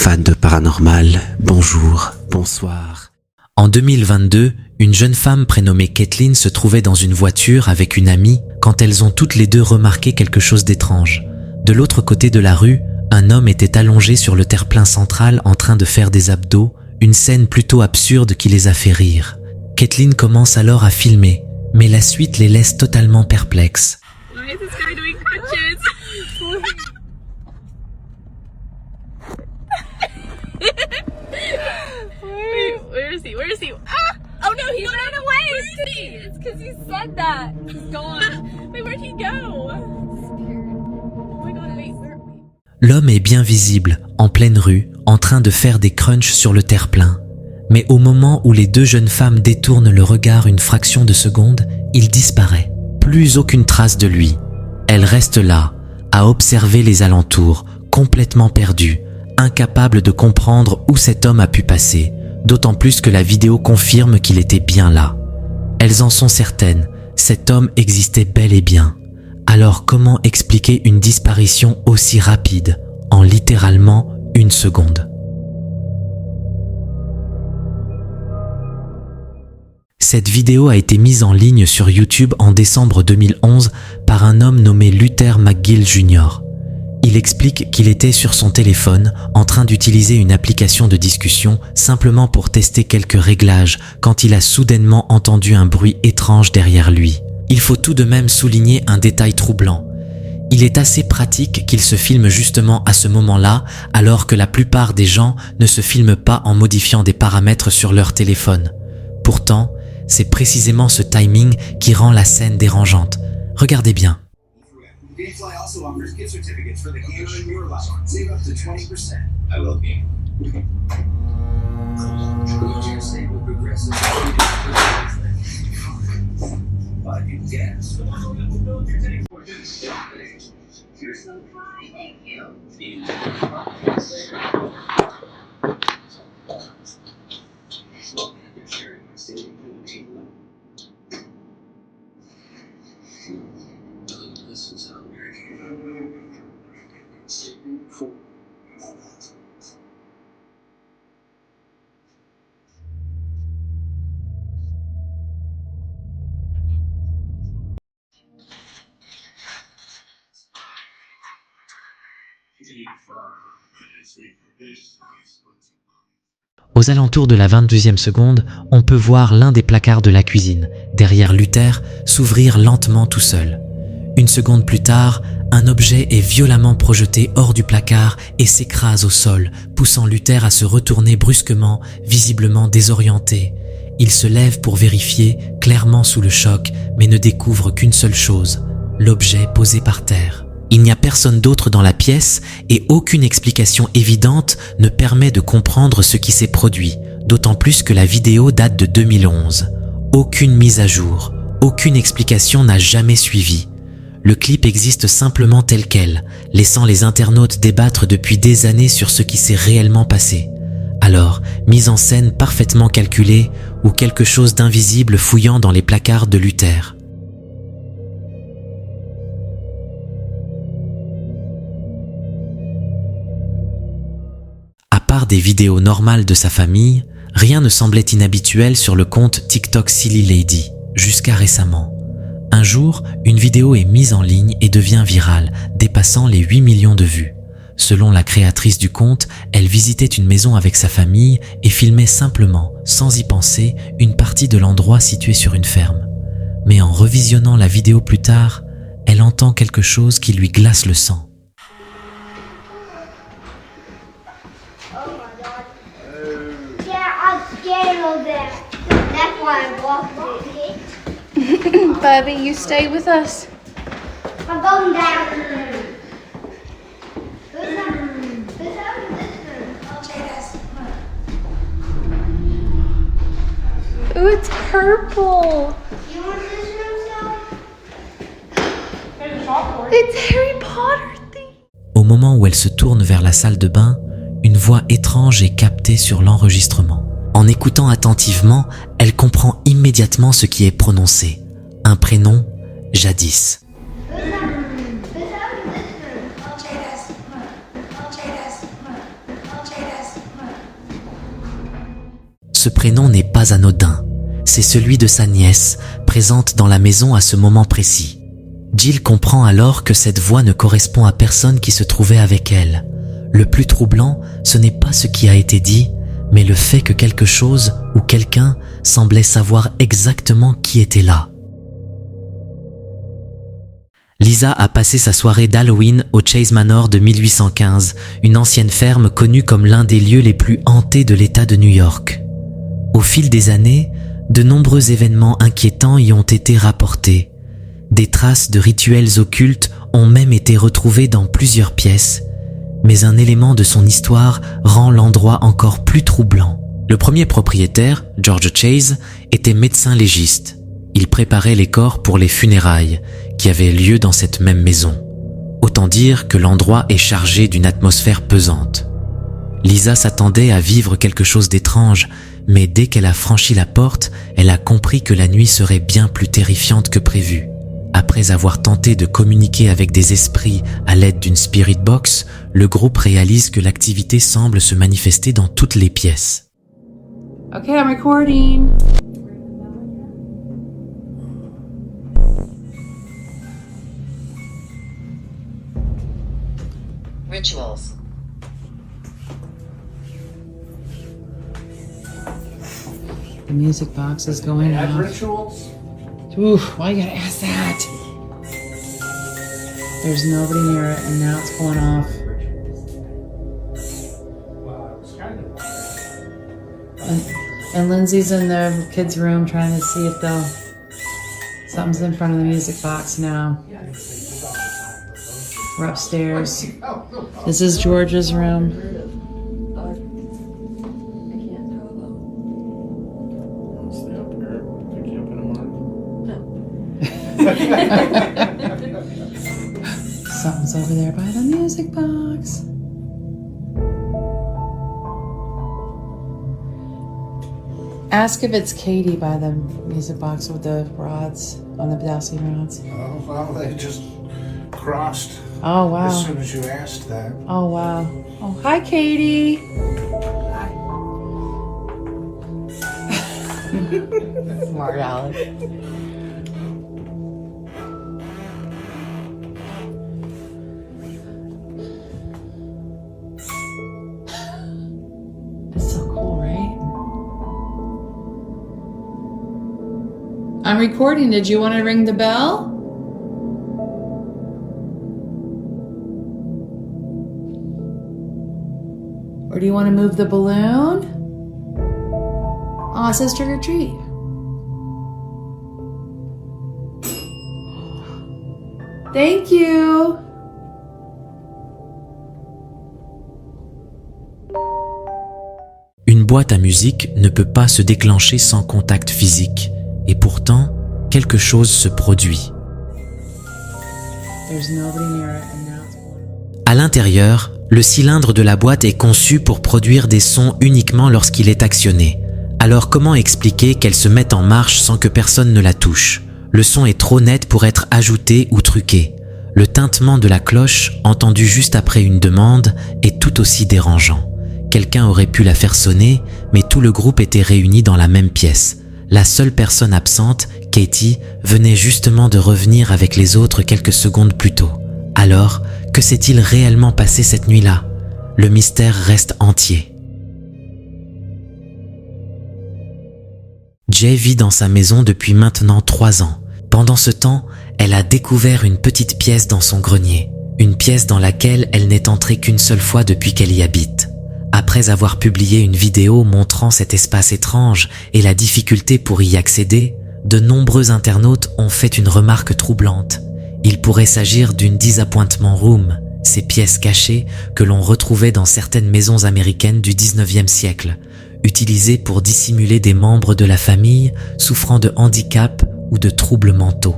fans de paranormal, bonjour, bonsoir. En 2022, une jeune femme prénommée Kathleen se trouvait dans une voiture avec une amie quand elles ont toutes les deux remarqué quelque chose d'étrange. De l'autre côté de la rue, un homme était allongé sur le terre-plein central en train de faire des abdos, une scène plutôt absurde qui les a fait rire. Kathleen commence alors à filmer, mais la suite les laisse totalement perplexes. Why is this guy doing crunches? Where is he? Where is he? Ah! Oh no, he ran away! Where is he? It's because he said that. He's gone. Wait, where'd he go? Oh my god, wait. L'homme est bien visible, en pleine rue, en train de faire des crunchs sur le terre-plein. Mais au moment où les deux jeunes femmes détournent le regard une fraction de seconde, il disparaît. Plus aucune trace de lui. Elle reste là, à observer les alentours, complètement perdue, incapable de comprendre où cet homme a pu passer, d'autant plus que la vidéo confirme qu'il était bien là. Elles en sont certaines, cet homme existait bel et bien. Alors comment expliquer une disparition aussi rapide, en littéralement une seconde ? Cette vidéo a été mise en ligne sur YouTube en décembre 2011 par un homme nommé Luther McGill Jr. Il explique qu'il était sur son téléphone en train d'utiliser une application de discussion simplement pour tester quelques réglages quand il a soudainement entendu un bruit étrange derrière lui. Il faut tout de même souligner un détail troublant. Il est assez pratique qu'il se filme justement à ce moment-là, alors que la plupart des gens ne se filment pas en modifiant des paramètres sur leur téléphone. Pourtant, c'est précisément ce timing qui rend la scène dérangeante. Regardez bien. GameFly also offers gift certificates for the game in your life. Save up to 20%. I love game. Wheelchair save with Progressive. But you guess. You're so kind, thank you. This is how we're Aux alentours de la 22e seconde, on peut voir l'un des placards de la cuisine, derrière Luther, s'ouvrir lentement tout seul. Une seconde plus tard, un objet est violemment projeté hors du placard et s'écrase au sol, poussant Luther à se retourner brusquement, visiblement désorienté. Il se lève pour vérifier, clairement sous le choc, mais ne découvre qu'une seule chose, l'objet posé par terre. Il n'y a personne d'autre dans la pièce et aucune explication évidente ne permet de comprendre ce qui s'est produit, d'autant plus que la vidéo date de 2011. Aucune mise à jour, aucune explication n'a jamais suivi. Le clip existe simplement tel quel, laissant les internautes débattre depuis des années sur ce qui s'est réellement passé. Alors, mise en scène parfaitement calculée ou quelque chose d'invisible fouillant dans les placards de Luther. À part des vidéos normales de sa famille, rien ne semblait inhabituel sur le compte TikTok Silly Lady, jusqu'à récemment. Un jour, une vidéo est mise en ligne et devient virale, dépassant les 8 millions de vues. Selon la créatrice du compte, elle visitait une maison avec sa famille et filmait simplement, sans y penser, une partie de l'endroit situé sur une ferme. Mais en revisionnant la vidéo plus tard, elle entend quelque chose qui lui glace le sang. That's why I walked it. Bubby, you stay with us. I'm going down. Who's having this room? Ooh, it's purple. You want this room, so? It's Harry Potter theme. Au moment où elle se tourne vers la salle de bain, une voix étrange est captée sur l'enregistrement. En écoutant attentivement, elle comprend immédiatement ce qui est prononcé. Un prénom, jadis. ce prénom n'est pas anodin. C'est celui de sa nièce, présente dans la maison à ce moment précis. Jill comprend alors que cette voix ne correspond à personne qui se trouvait avec elle. Le plus troublant, ce n'est pas ce qui a été dit, mais le fait que quelque chose ou quelqu'un semblait savoir exactement qui était là. Lisa a passé sa soirée d'Halloween au Chase Manor de 1815, une ancienne ferme connue comme l'un des lieux les plus hantés de l'État de New York. Au fil des années, de nombreux événements inquiétants y ont été rapportés. Des traces de rituels occultes ont même été retrouvées dans plusieurs pièces, mais un élément de son histoire rend l'endroit encore plus troublant. Le premier propriétaire, George Chase, était médecin légiste. Il préparait les corps pour les funérailles, qui avaient lieu dans cette même maison. Autant dire que l'endroit est chargé d'une atmosphère pesante. Lisa s'attendait à vivre quelque chose d'étrange, mais dès qu'elle a franchi la porte, elle a compris que la nuit serait bien plus terrifiante que prévu. Après avoir tenté de communiquer avec des esprits à l'aide d'une spirit box, le groupe réalise que l'activité semble se manifester dans toutes les pièces. Okay, I'm recording. Rituals. The music box is going off. Rituals? Oof, why you gotta ask that? There's nobody near it, and now it's going off. And Lindsay's in the kids' room trying to see if something's in front of the music box now. We're upstairs. This is George's room. Something's over there by the music box. Ask if it's Katie by the music box with the rods, on the dowsing rods. Oh, well, they just crossed Oh, wow. as soon as you asked that. Oh, wow. Oh, hi, Katie. Smart Alex. It's so cool, right? I'm recording. Did you want to ring the bell? Or do you want to move the balloon? Oh, it says trick or treat. Thank you. Une boîte à musique ne peut pas se déclencher sans contact physique, et pourtant, quelque chose se produit. There's nobody near it, and now it's going. À l'intérieur, le cylindre de la boîte est conçu pour produire des sons uniquement lorsqu'il est actionné. Alors comment expliquer qu'elle se mette en marche sans que personne ne la touche? Le son est trop net pour être ajouté ou truqué. Le tintement de la cloche, entendu juste après une demande, est tout aussi dérangeant. Quelqu'un aurait pu la faire sonner, mais tout le groupe était réuni dans la même pièce. La seule personne absente, Katie, venait justement de revenir avec les autres quelques secondes plus tôt. Alors, que s'est-il réellement passé cette nuit-là? Le mystère reste entier. Jay vit dans sa maison depuis maintenant 3 ans. Pendant ce temps, elle a découvert une petite pièce dans son grenier. Une pièce dans laquelle elle n'est entrée qu'une seule fois depuis qu'elle y habite. Après avoir publié une vidéo montrant cet espace étrange et la difficulté pour y accéder, de nombreux internautes ont fait une remarque troublante. Il pourrait s'agir d'une disappointment room, ces pièces cachées que l'on retrouvait dans certaines maisons américaines du 19e siècle, utilisées pour dissimuler des membres de la famille souffrant de handicap ou de troubles mentaux.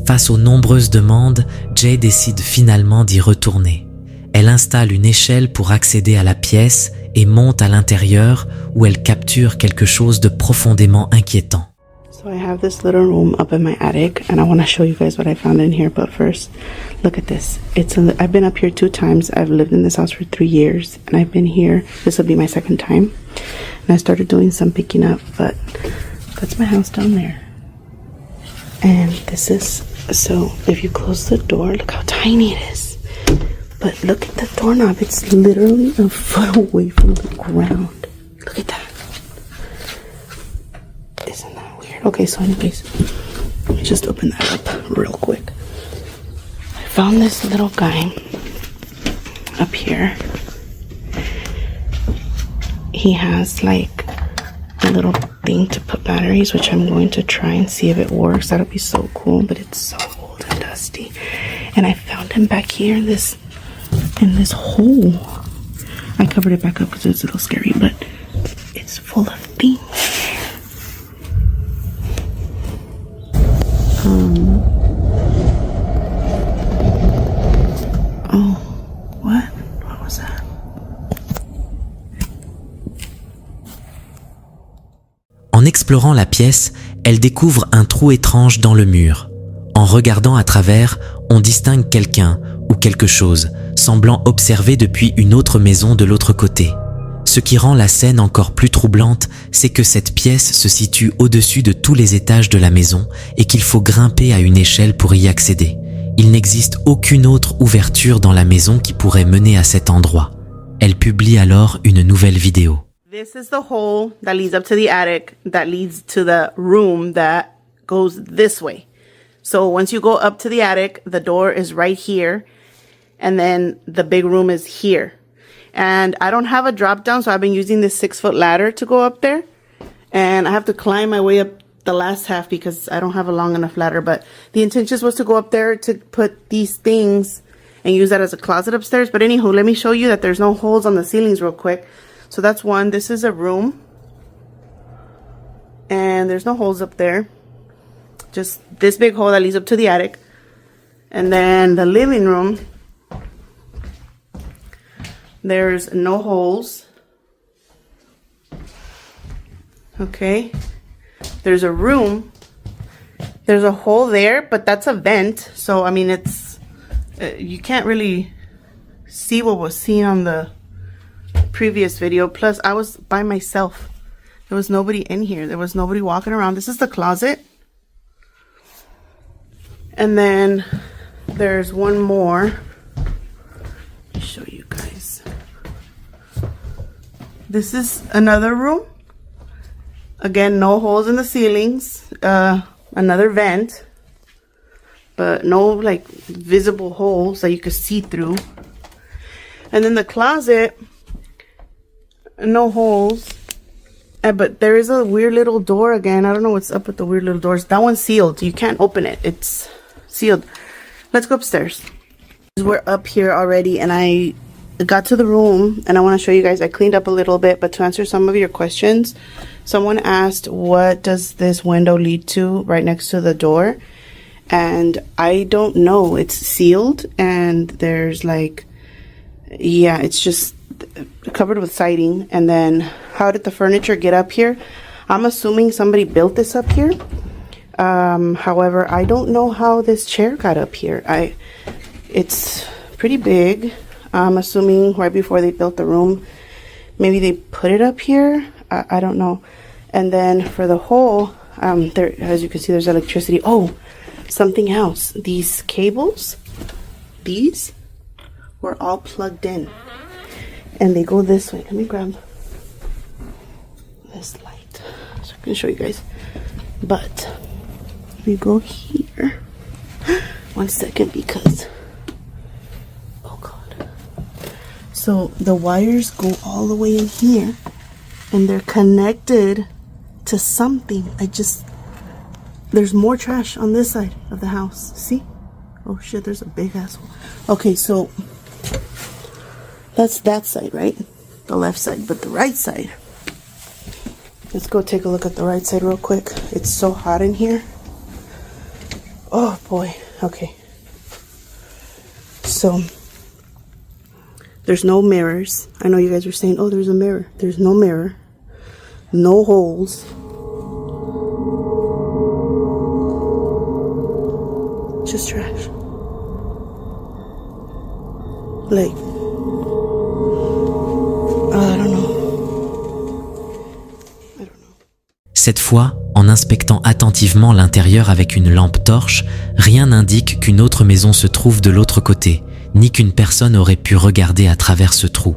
Face aux nombreuses demandes, Jay décide finalement d'y retourner. Elle installe une échelle pour accéder à la pièce et monte à l'intérieur où elle capture quelque chose de profondément inquiétant. So I have this little room up in my attic and I want to show you guys what I found in here, but first, look at this. I've been up here 2 times. I've lived in this house for 3 years and I've been here. This will be my 2nd time. And I started doing some picking up, but that's my house down there. And this is, so if you close the door, look how tiny it is. But look at the doorknob. It's literally a foot away from the ground. Look at that. Isn't that weird? Okay, so anyways, let me just open that up real quick. I found this little guy up here. He has like a little thing to put batteries, which I'm going to try and see if it works. That'll be so cool, but it's so old and dusty. And I found him back here in this hole. I covered it back up because it's a little scary, but it's full of things. Oh, what? What was that? En explorant la pièce, elle découvre un trou étrange dans le mur. En regardant à travers, on distingue quelqu'un ou quelque chose, semblant observer depuis une autre maison de l'autre côté. Ce qui rend la scène encore plus troublante, c'est que cette pièce se situe au-dessus de tous les étages de la maison et qu'il faut grimper à une échelle pour y accéder. Il n'existe aucune autre ouverture dans la maison qui pourrait mener à cet endroit. Elle publie alors une nouvelle vidéo. This is the hole that leads up to the attic, that leads to the room that goes this way. So once you go up to the attic, the door is right here, and then the big room is here. And I don't have a drop down, so I've been using this 6-foot ladder to go up there. And I have to climb my way up the last half because I don't have a long enough ladder. But the intention was to go up there to put these things and use that as a closet upstairs. But anywho, let me show you that there's no holes on the ceilings real quick. So that's one. This is a room. And there's no holes up there. Just this big hole that leads up to the attic. And then the living room. There's no holes. Okay. There's a room. There's a hole there, but that's a vent. So, I mean, it's, you can't really see what was seen on the previous video. Plus, I was by myself. There was nobody in here. There was nobody walking around. This is the closet. And then there's one more. Let me show you guys. This is another room. Again, no holes in the ceilings. Another vent. But no, like, visible holes that you could see through. And then the closet, no holes. But there is a weird little door again. I don't know what's up with the weird little doors. That one's sealed. You can't open it. It's sealed. Let's go upstairs. We're up here already, and I got to the room, and I want to show you guys. I cleaned up a little bit, but to answer some of your questions, someone asked, what does this window lead to right next to the door? And I don't know. It's sealed, and there's like, yeah, it's just covered with siding. And then how did the furniture get up here? I'm assuming somebody built this up here. However, I don't know how this chair got up here. It's pretty big. I'm assuming right before they built the room, maybe they put it up here. I don't know. And then for the hole, there, as you can see, there's electricity. Oh, something else. These cables, these were all plugged in, and they go this way. Let me grab this light so I can show you guys. But we go here. 1 second, because oh god. So the wires go all the way in here, and they're connected to something. There's more trash on this side of the house. See? Oh shit, there's a big asshole. Okay, so that's that side, right? The left side. But the right side, let's go take a look at the right side real quick. It's so hot in here. Oh boy. Okay. So there's no mirrors. I know you guys are saying, oh, there's a mirror. There's no mirror. No holes. Just trash. Like, I don't know. Cette fois, en inspectant attentivement l'intérieur avec une lampe torche, rien n'indique qu'une autre maison se trouve de l'autre côté, ni qu'une personne aurait pu regarder à travers ce trou.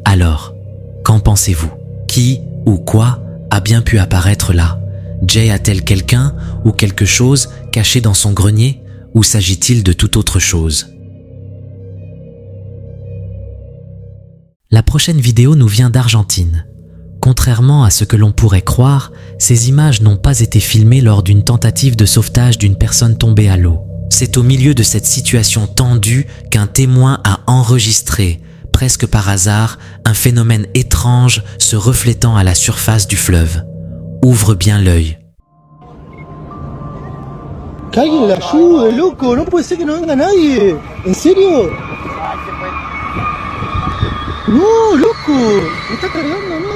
Alors, qu'en pensez-vous? Qui ou quoi a bien pu apparaître là? Jay a-t-elle quelqu'un ou quelque chose caché dans son grenier, ou s'agit-il de toute autre chose? La prochaine vidéo nous vient d'Argentine. Contrairement à ce que l'on pourrait croire, ces images n'ont pas été filmées lors d'une tentative de sauvetage d'une personne tombée à l'eau. C'est au milieu de cette situation tendue qu'un témoin a enregistré, presque par hasard, un phénomène étrange se reflétant à la surface du fleuve. Ouvre bien l'œil. ¡Caguen la ayuda, loco! ¡No puede ser que no venga nadie! ¿En serio? ¡No, loco! ¡Me está cargando, no!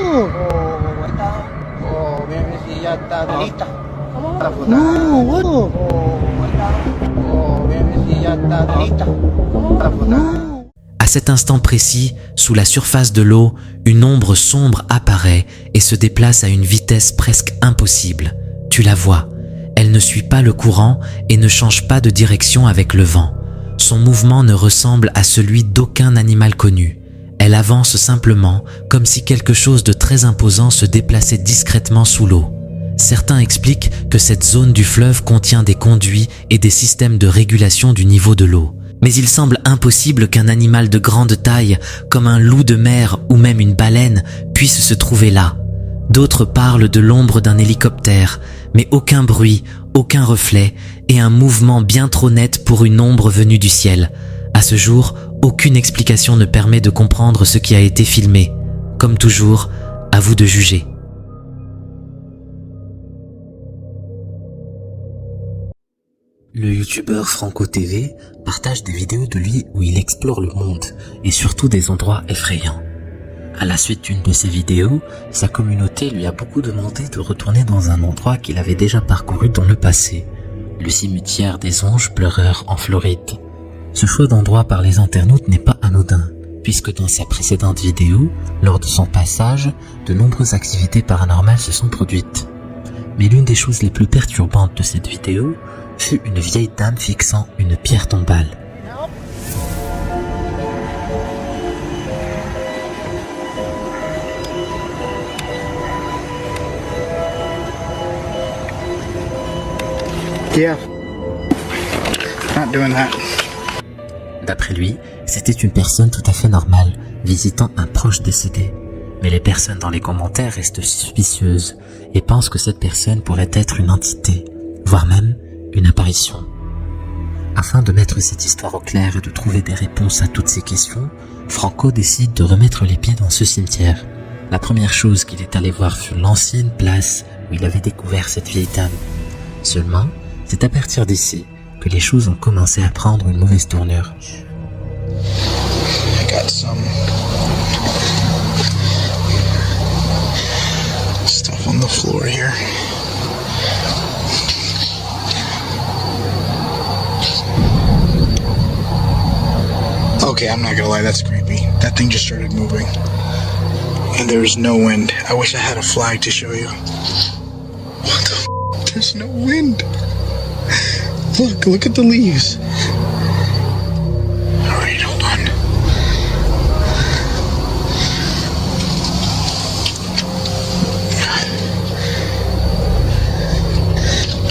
Ya está lista. ¡No, bueno! Ya está lista. ¡No! À cet instant précis, sous la surface de l'eau, une ombre sombre apparaît et se déplace à une vitesse presque impossible. Tu la vois. Elle ne suit pas le courant et ne change pas de direction avec le vent. Son mouvement ne ressemble à celui d'aucun animal connu. Elle avance simplement, comme si quelque chose de très imposant se déplaçait discrètement sous l'eau. Certains expliquent que cette zone du fleuve contient des conduits et des systèmes de régulation du niveau de l'eau. Mais il semble impossible qu'un animal de grande taille, comme un loup de mer ou même une baleine, puisse se trouver là. D'autres parlent de l'ombre d'un hélicoptère, mais aucun bruit, aucun reflet et un mouvement bien trop net pour une ombre venue du ciel. À ce jour, aucune explication ne permet de comprendre ce qui a été filmé. Comme toujours, à vous de juger. Le youtubeur Franco TV partage des vidéos de lui où il explore le monde et surtout des endroits effrayants. À la suite d'une de ses vidéos, sa communauté lui a beaucoup demandé de retourner dans un endroit qu'il avait déjà parcouru dans le passé, le cimetière des Anges Pleureurs en Floride. Ce choix d'endroit par les internautes n'est pas anodin, puisque dans sa précédente vidéo, lors de son passage, de nombreuses activités paranormales se sont produites. Mais l'une des choses les plus perturbantes de cette vidéo fut une vieille dame fixant une pierre tombale. Yeah. Not doing that. D'après lui, c'était une personne tout à fait normale, visitant un proche décédé. Mais les personnes dans les commentaires restent suspicieuses et pensent que cette personne pourrait être une entité, voire même une apparition. Afin de mettre cette histoire au clair et de trouver des réponses à toutes ces questions, Franco décide de remettre les pieds dans ce cimetière. La première chose qu'il est allé voir fut l'ancienne place où il avait découvert cette vieille dame. Seulement, c'est à partir d'ici que les choses ont commencé à prendre une mauvaise tournure. I got some stuff on the floor here. Okay, I'm not gonna lie, that's creepy. That thing just started moving. And there's no wind. I wish I had a flag to show you. What the f? There's no wind. Look at the leaves. Alright, hold on.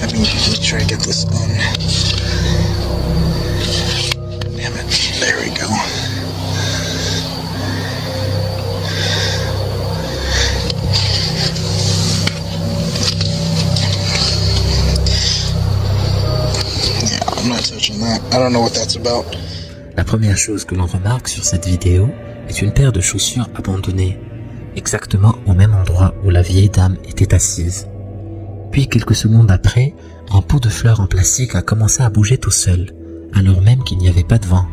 Let me just try to get this on. Damn it. There we go. I'm not touching that. I don't know what that's about. La première chose que l'on remarque sur cette vidéo est une paire de chaussures abandonnées, exactement au même endroit où la vieille dame était assise. Puis quelques secondes après, un pot de fleurs en plastique a commencé à bouger tout seul, alors même qu'il n'y avait pas de vent.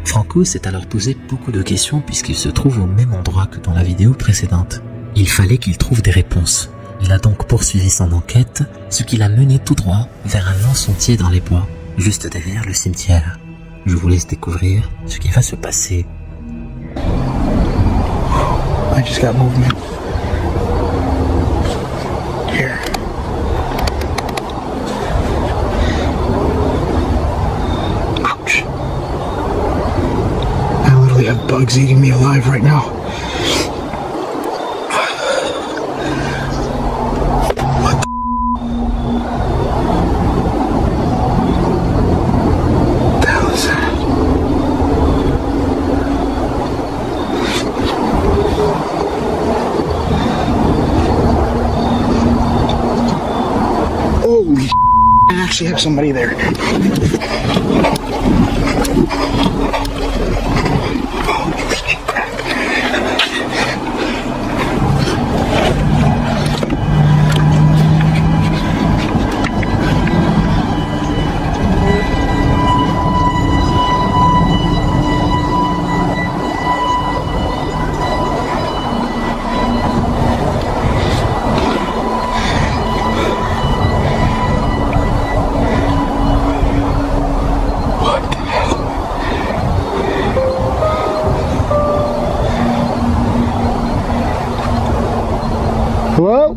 Franco s'est alors posé beaucoup de questions puisqu'il se trouve au même endroit que dans la vidéo précédente. Il fallait qu'il trouve des réponses. Il a donc poursuivi son enquête, ce qui l'a mené tout droit vers un long sentier dans les bois, juste derrière le cimetière. Je vous laisse découvrir ce qui va se passer. I just got movement. Here. bug's eating me alive right now. What the hell is that? Holy I actually have somebody there. Hello?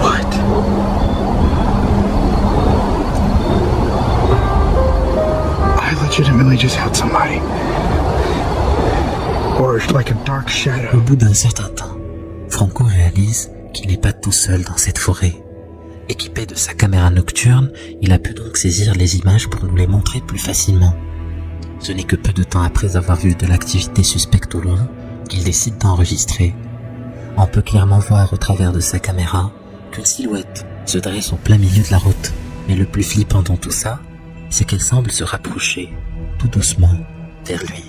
What? I legitimately just had somebody. Or like a dark shadow. Au bout d'un certain temps, Franco réalise qu'il n'est pas tout seul dans cette forêt. Équipé de sa caméra nocturne, il a pu donc saisir les images pour nous les montrer plus facilement. Ce n'est que peu de temps après avoir vu de l'activité suspecte au loin qu'il décide d'enregistrer. On peut clairement voir au travers de sa caméra qu'une silhouette se dresse au plein milieu de la route. Mais le plus flippant dans tout ça, c'est qu'elle semble se rapprocher, tout doucement, vers lui.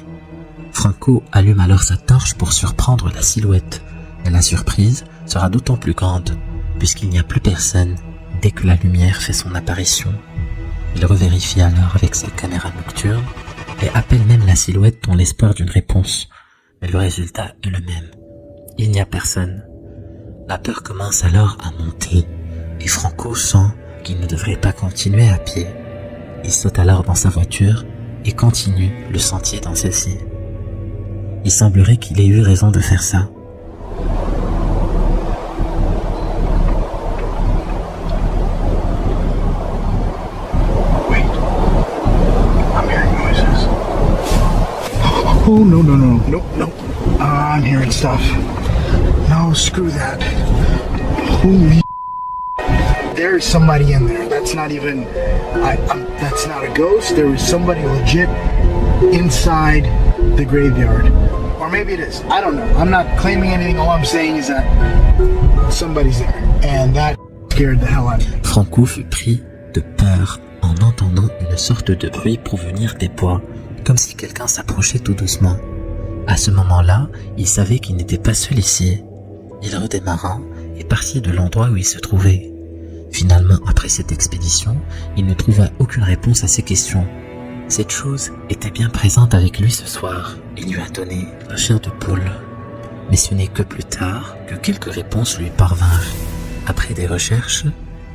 Franco allume alors sa torche pour surprendre la silhouette. Et la surprise sera d'autant plus grande, puisqu'il n'y a plus personne dès que la lumière fait son apparition. Il revérifie alors avec sa caméra nocturne et appelle même la silhouette dans l'espoir d'une réponse. Mais le résultat est le même. Il n'y a personne. La peur commence alors à monter et Franco sent qu'il ne devrait pas continuer à pied. Il saute alors dans sa voiture et continue le sentier dans celle-ci. Il semblerait qu'il ait eu raison de faire ça. Oh, no. I'm hearing stuff. No, screw that. Holy there's somebody in there. That's not even, that's not a ghost. There was somebody legit inside the graveyard. Or maybe it is. I don't know. I'm not claiming anything. All I'm saying is that somebody's there. And that scared the hell out of me. Franco fut pris de peur en entendant une sorte de bruit provenir des bois, comme si quelqu'un s'approchait tout doucement. À ce moment-là, il savait qu'il n'était pas seul ici. Il redémarra et partit de l'endroit où il se trouvait. Finalement, après cette expédition, il ne trouva aucune réponse à ses questions. Cette chose était bien présente avec lui ce soir. Il lui a donné la chair de poule. Mais ce n'est que plus tard que quelques réponses lui parvinrent. Après des recherches,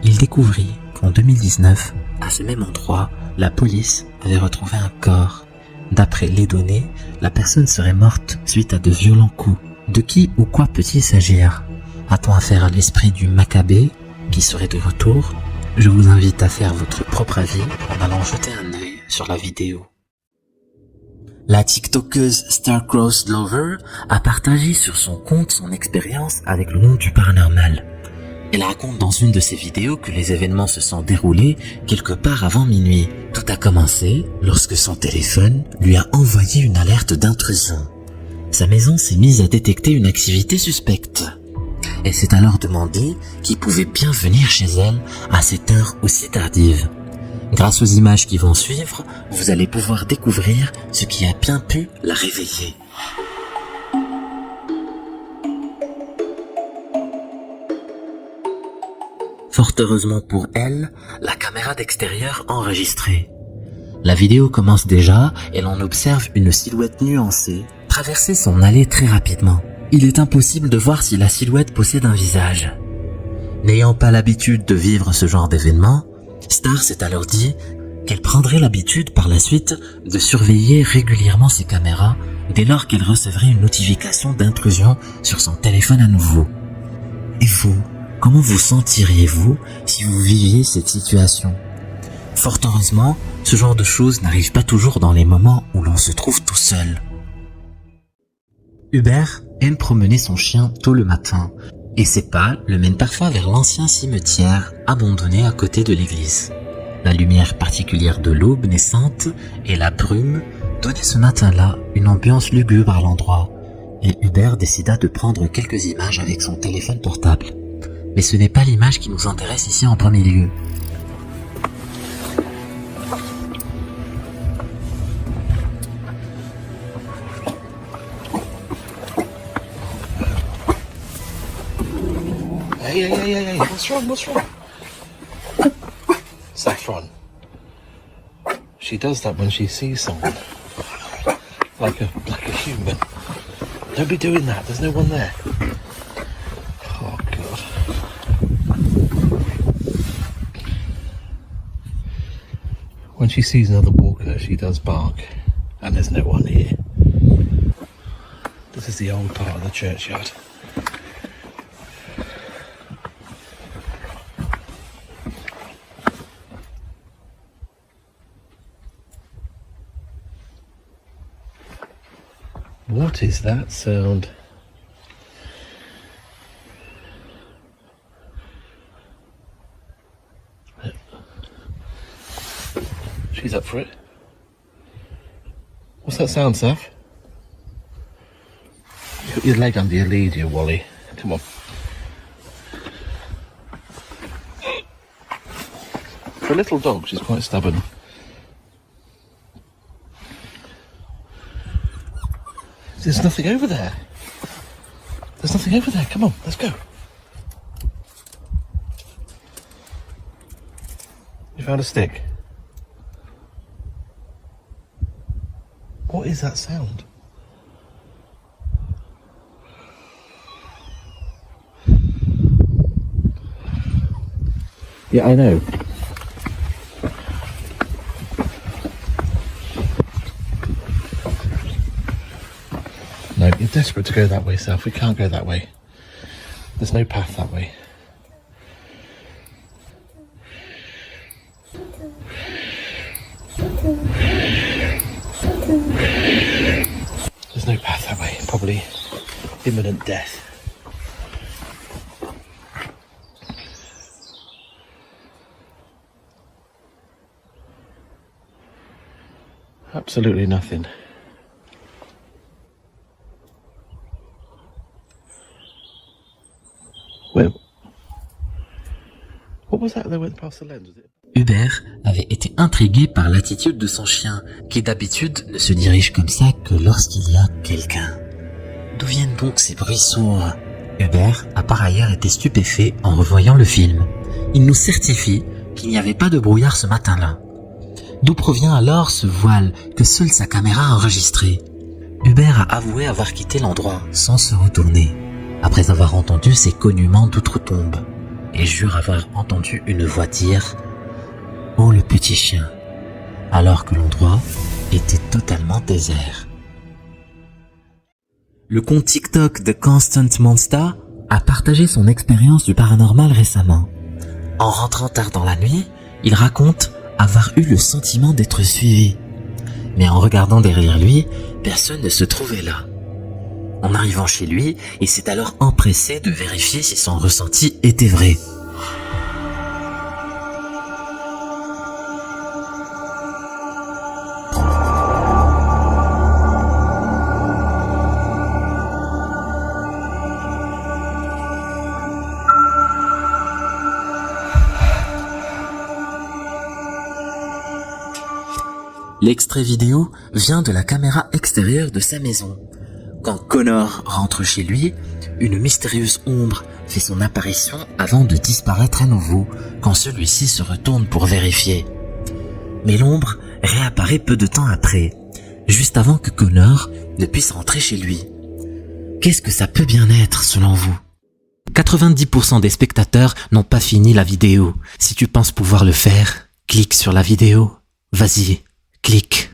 il découvrit qu'en 2019, à ce même endroit, la police avait retrouvé un corps. D'après les données, la personne serait morte suite à de violents coups. De qui ou quoi peut-il s'agir? A-t-on affaire à l'esprit du Maccabée qui serait de retour? Je vous invite à faire votre propre avis en allant jeter un œil sur la vidéo. La TikTokeuse Starcross Lover a partagé sur son compte son expérience avec le monde du paranormal. Elle raconte dans une de ses vidéos que les événements se sont déroulés quelque part avant minuit. Tout a commencé lorsque son téléphone lui a envoyé une alerte d'intrusion. Sa maison s'est mise à détecter une activité suspecte. Elle s'est alors demandé qui pouvait bien venir chez elle à cette heure aussi tardive. Grâce aux images qui vont suivre, vous allez pouvoir découvrir ce qui a bien pu la réveiller. Fort heureusement pour elle, la caméra d'extérieur enregistrait. La vidéo commence déjà et l'on observe une silhouette nuancée traverser son allée très rapidement. Il est impossible de voir si la silhouette possède un visage. N'ayant pas l'habitude de vivre ce genre d'événement, Star s'est alors dit qu'elle prendrait l'habitude par la suite de surveiller régulièrement ses caméras dès lors qu'elle recevrait une notification d'intrusion sur son téléphone à nouveau. Et vous, comment vous sentiriez-vous si vous viviez cette situation? Fort heureusement, ce genre de choses n'arrive pas toujours dans les moments où l'on se trouve tout seul. Hubert aime promener son chien tôt le matin, et ses pas le mènent parfois vers l'ancien cimetière abandonné à côté de l'église. La lumière particulière de l'aube naissante et la brume donnaient ce matin-là une ambiance lugubre à l'endroit, et Hubert décida de prendre quelques images avec son téléphone portable. Mais ce n'est pas l'image qui nous intéresse ici en premier lieu. Hey, what's wrong? Saffron. She does that when she sees someone. Like a human. Don't be doing that, there's no one there. Oh, God. When she sees another walker, she does bark. And there's no one here. This is the old part of the churchyard. What is that sound? She's up for it. What's that sound, Saf? Put your leg under your lead, you Wally. Come on. For a little dog, she's quite stubborn. There's nothing over there. There's nothing over there. Come on, let's go. You found a stick? What is that sound? Yeah, I know. No, you're desperate to go that way, Self. We can't go that way. There's no path that way. There's no path that way. Probably imminent death. Absolutely nothing. Well, what was that that went past the lens? Was it? Hubert avait été intrigué par l'attitude de son chien, qui d'habitude ne se dirige comme ça que lorsqu'il y a quelqu'un. D'où viennent donc ces bruits sourds? Hubert a par ailleurs été stupéfait en revoyant le film. Il nous certifie qu'il n'y avait pas de brouillard ce matin-là. D'où provient alors ce voile que seule sa caméra a enregistré? Hubert a avoué avoir quitté l'endroit sans se retourner, après avoir entendu ces cognements d'outre-tombe, et jure avoir entendu une voix dire « Oh le petit chien », alors que l'endroit était totalement désert. Le compte TikTok de Constant Monster a partagé son expérience du paranormal récemment. En rentrant tard dans la nuit, il raconte avoir eu le sentiment d'être suivi. Mais en regardant derrière lui, personne ne se trouvait là. En arrivant chez lui, il s'est alors empressé de vérifier si son ressenti était vrai. L'extrait vidéo vient de la caméra extérieure de sa maison. Quand Connor rentre chez lui, une mystérieuse ombre fait son apparition avant de disparaître à nouveau quand celui-ci se retourne pour vérifier. Mais l'ombre réapparaît peu de temps après, juste avant que Connor ne puisse rentrer chez lui. Qu'est-ce que ça peut bien être selon vous? 90% des spectateurs n'ont pas fini la vidéo. Si tu penses pouvoir le faire, clique sur la vidéo. Vas-y, clique.